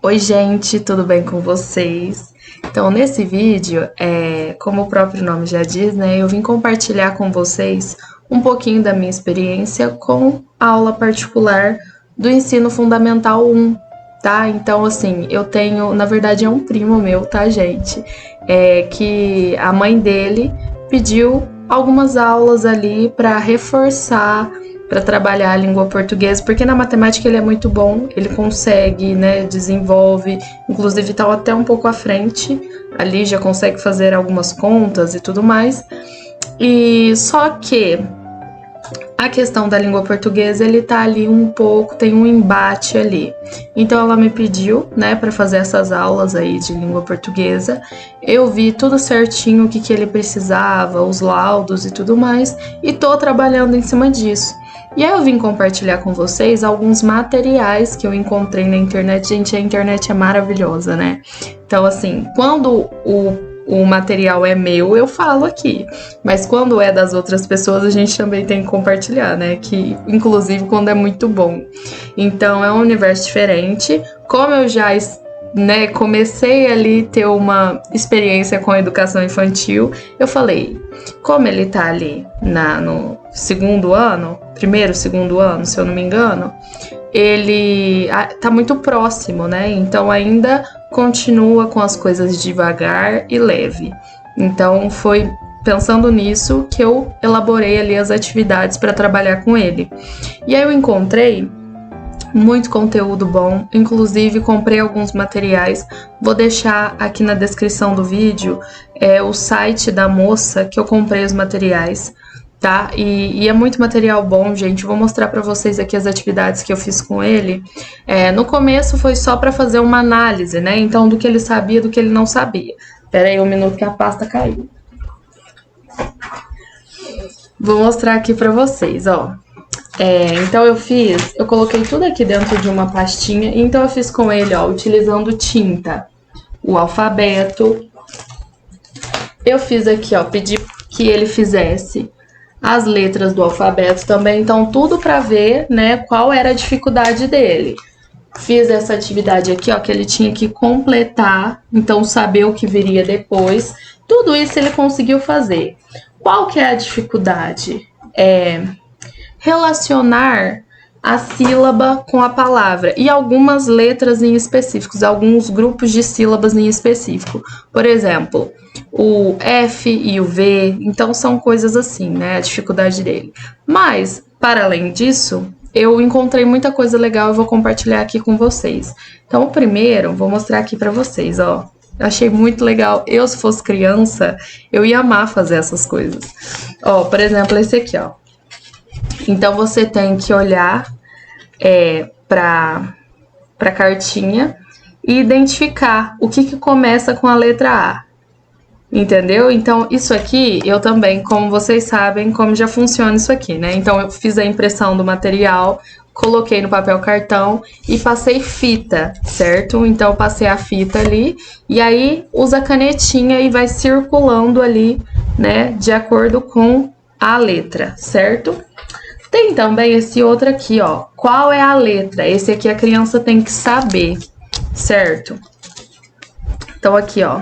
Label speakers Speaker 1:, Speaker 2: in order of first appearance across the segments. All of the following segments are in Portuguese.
Speaker 1: Oi, gente, tudo bem com vocês? Então, nesse vídeo, como o próprio nome já diz, né, eu vim compartilhar com vocês um pouquinho da minha experiência com a aula particular do ensino fundamental 1, tá? Então, assim, eu tenho, na verdade, é um primo meu, tá, gente? Que a mãe dele pediu algumas aulas ali para reforçar para trabalhar a língua portuguesa, porque na matemática ele é muito bom, ele consegue, né, desenvolve, inclusive está até um pouco à frente, ali já consegue fazer algumas contas e tudo mais. E só que a questão da língua portuguesa, ele tá ali um pouco, tem um embate ali. Então ela me pediu, né, para fazer essas aulas aí de língua portuguesa. Eu vi tudo certinho o que ele precisava, os laudos e tudo mais, e tô trabalhando em cima disso. E aí eu vim compartilhar com vocês alguns materiais que eu encontrei na internet. Gente, a internet é maravilhosa, né? Então, assim, quando o material é meu, eu falo aqui. Mas quando é das outras pessoas, a gente também tem que compartilhar, né? Que, inclusive, quando é muito bom. Então, é um universo diferente. Como eu já comecei ali ter uma experiência com a educação infantil, eu falei, como ele tá ali no segundo ano, segundo ano, se eu não me engano, ele tá muito próximo, né? Então ainda continua com as coisas devagar e leve. Então foi pensando nisso que eu elaborei ali as atividades para trabalhar com ele. E aí eu encontrei muito conteúdo bom, inclusive comprei alguns materiais, vou deixar aqui na descrição do vídeo o site da moça que eu comprei os materiais, tá? E é muito material bom, gente, vou mostrar para vocês aqui as atividades que eu fiz com ele. No começo foi só para fazer uma análise, né, então do que ele sabia, do que ele não sabia. Espera aí um minuto que a pasta caiu. Vou mostrar aqui para vocês, ó. Então eu coloquei tudo aqui dentro de uma pastinha, então eu fiz com ele, ó, utilizando tinta, o alfabeto. Eu fiz aqui, ó, pedi que ele fizesse as letras do alfabeto também, então tudo para ver, né, qual era a dificuldade dele. Fiz essa atividade aqui, ó, que ele tinha que completar, então saber o que viria depois. Tudo isso ele conseguiu fazer. Qual que é a dificuldade? Relacionar a sílaba com a palavra e algumas letras em específicos, alguns grupos de sílabas em específico. Por exemplo, o F e o V, então são coisas assim, né? A dificuldade dele. Mas, para além disso, eu encontrei muita coisa legal e vou compartilhar aqui com vocês. Então, o primeiro, vou mostrar aqui para vocês, ó. Eu achei muito legal. Eu, se fosse criança, eu ia amar fazer essas coisas. Ó, por exemplo, esse aqui, ó. Então, você tem que olhar para a cartinha e identificar o que começa com a letra A. Entendeu? Então, isso aqui, eu também, como vocês sabem, como já funciona isso aqui, né? Então, eu fiz a impressão do material, coloquei no papel cartão e passei fita, certo? Então, eu passei a fita ali e aí usa a canetinha e vai circulando ali, né? De acordo com a letra, certo? Tem também esse outro aqui, ó. Qual é a letra? Esse aqui a criança tem que saber, certo? Então, aqui, ó.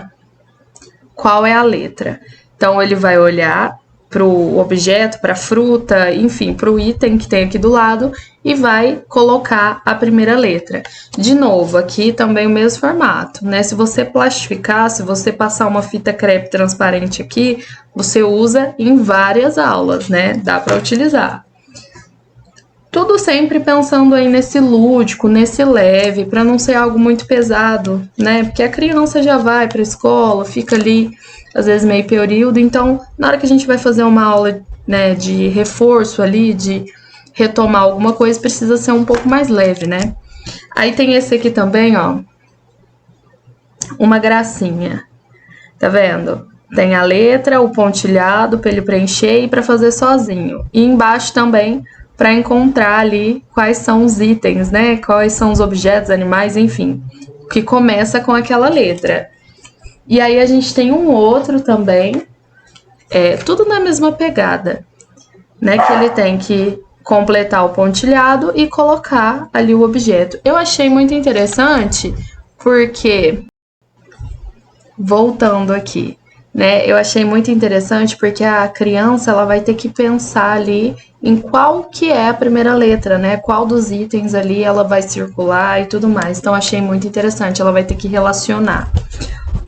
Speaker 1: Qual é a letra? Então, ele vai olhar para o objeto, para a fruta, enfim, para o item que tem aqui do lado e vai colocar a primeira letra. De novo, aqui também o mesmo formato, né? Se você plastificar, se você passar uma fita crepe transparente aqui, você usa em várias aulas, né? Dá para utilizar. Tudo sempre pensando aí nesse lúdico, nesse leve, para não ser algo muito pesado, né? Porque a criança já vai para a escola, fica ali, às vezes, meio período. Então, na hora que a gente vai fazer uma aula, né, de reforço ali, de retomar alguma coisa, precisa ser um pouco mais leve, né? Aí tem esse aqui também, ó. Uma gracinha. Tá vendo? Tem a letra, o pontilhado para ele preencher e para fazer sozinho. E embaixo também para encontrar ali quais são os itens, né? Quais são os objetos, animais, enfim, que começa com aquela letra. E aí a gente tem um outro também, tudo na mesma pegada, né? Que ele tem que completar o pontilhado e colocar ali o objeto. Eu achei muito interessante Porque, voltando aqui, né, eu achei muito interessante porque a criança ela vai ter que pensar ali em qual que é a primeira letra, né? Qual dos itens ali ela vai circular e tudo mais. Então achei muito interessante, ela vai ter que relacionar.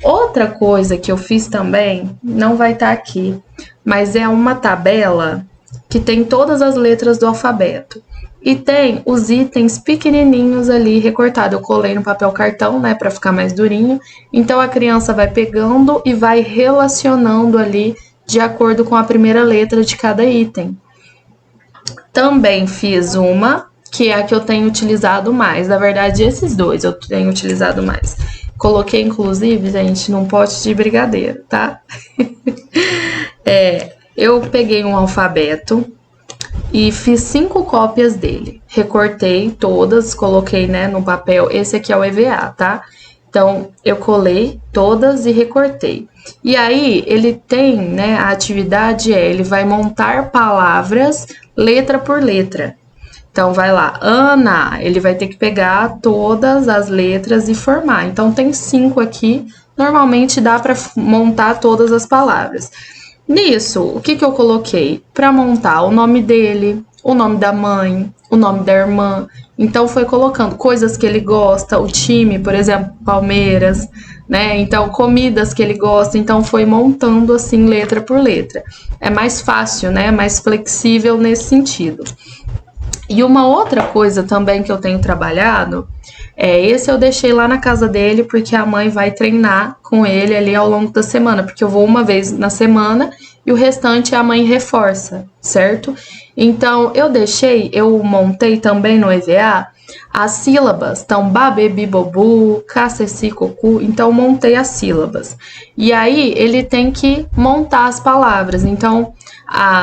Speaker 1: Outra coisa que eu fiz também, não vai estar aqui, mas é uma tabela que tem todas as letras do alfabeto. E tem os itens pequenininhos ali recortados. Eu colei no papel cartão, né, para ficar mais durinho. Então a criança vai pegando e vai relacionando ali de acordo com a primeira letra de cada item. Também fiz uma que é a que eu tenho utilizado mais. Na verdade, esses dois eu tenho utilizado mais. Coloquei, inclusive, gente, num pote de brigadeiro, tá? Eu peguei um alfabeto e fiz 5 cópias dele. Recortei todas, coloquei, né, no papel. Esse aqui é o EVA, tá? Então, eu colei todas e recortei. E aí, ele tem, né, a atividade ele vai montar palavras letra por letra. Então, vai lá, Ana, ele vai ter que pegar todas as letras e formar. Então, tem 5 aqui, normalmente dá para montar todas as palavras. Nisso, o que eu coloquei? Para montar o nome dele, o nome da mãe, o nome da irmã. Então, foi colocando coisas que ele gosta, o time, por exemplo, Palmeiras, né? Então, comidas que ele gosta. Então, foi montando assim, letra por letra. É mais fácil, né? Mais flexível nesse sentido. E uma outra coisa também que eu tenho trabalhado, esse eu deixei lá na casa dele, porque a mãe vai treinar com ele ali ao longo da semana, porque eu vou uma vez na semana e o restante a mãe reforça, certo? Então, eu montei também no EVA as sílabas, então babê, bibobu, caceci, cocu, então montei as sílabas. E aí ele tem que montar as palavras, então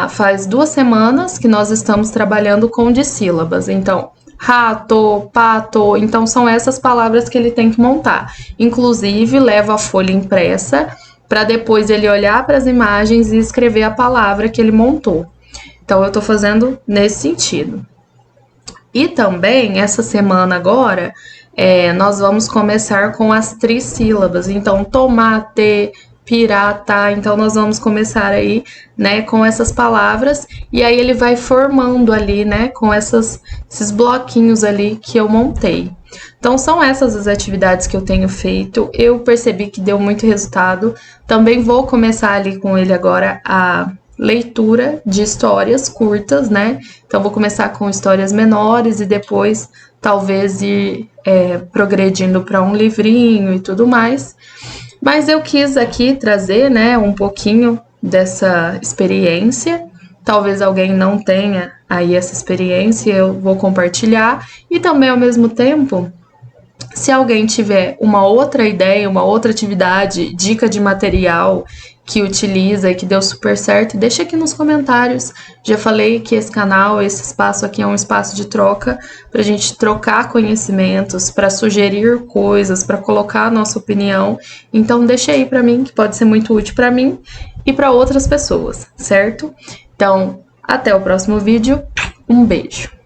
Speaker 1: faz 2 semanas que nós estamos trabalhando com dissílabas, então rato, pato, então são essas palavras que ele tem que montar. Inclusive, levo a folha impressa para depois ele olhar para as imagens e escrever a palavra que ele montou. Então, eu tô fazendo nesse sentido. E também, essa semana agora, nós vamos começar com as trissílabas. Então, tomate, pirata. Então, nós vamos começar aí, né, com essas palavras. E aí, ele vai formando ali, né, com esses bloquinhos ali que eu montei. Então, são essas as atividades que eu tenho feito. Eu percebi que deu muito resultado. Também vou começar ali com ele agora a leitura de histórias curtas, né? Então, vou começar com histórias menores e depois talvez ir progredindo para um livrinho e tudo mais. Mas eu quis aqui trazer, né, um pouquinho dessa experiência. Talvez alguém não tenha aí essa experiência, eu vou compartilhar. E também, ao mesmo tempo, se alguém tiver uma outra ideia, uma outra atividade, dica de material que utiliza e que deu super certo, deixa aqui nos comentários. Já falei que esse canal, esse espaço aqui é um espaço de troca, para a gente trocar conhecimentos, para sugerir coisas, para colocar a nossa opinião. Então deixa aí para mim, que pode ser muito útil para mim e para outras pessoas, certo? Então, até o próximo vídeo. Um beijo!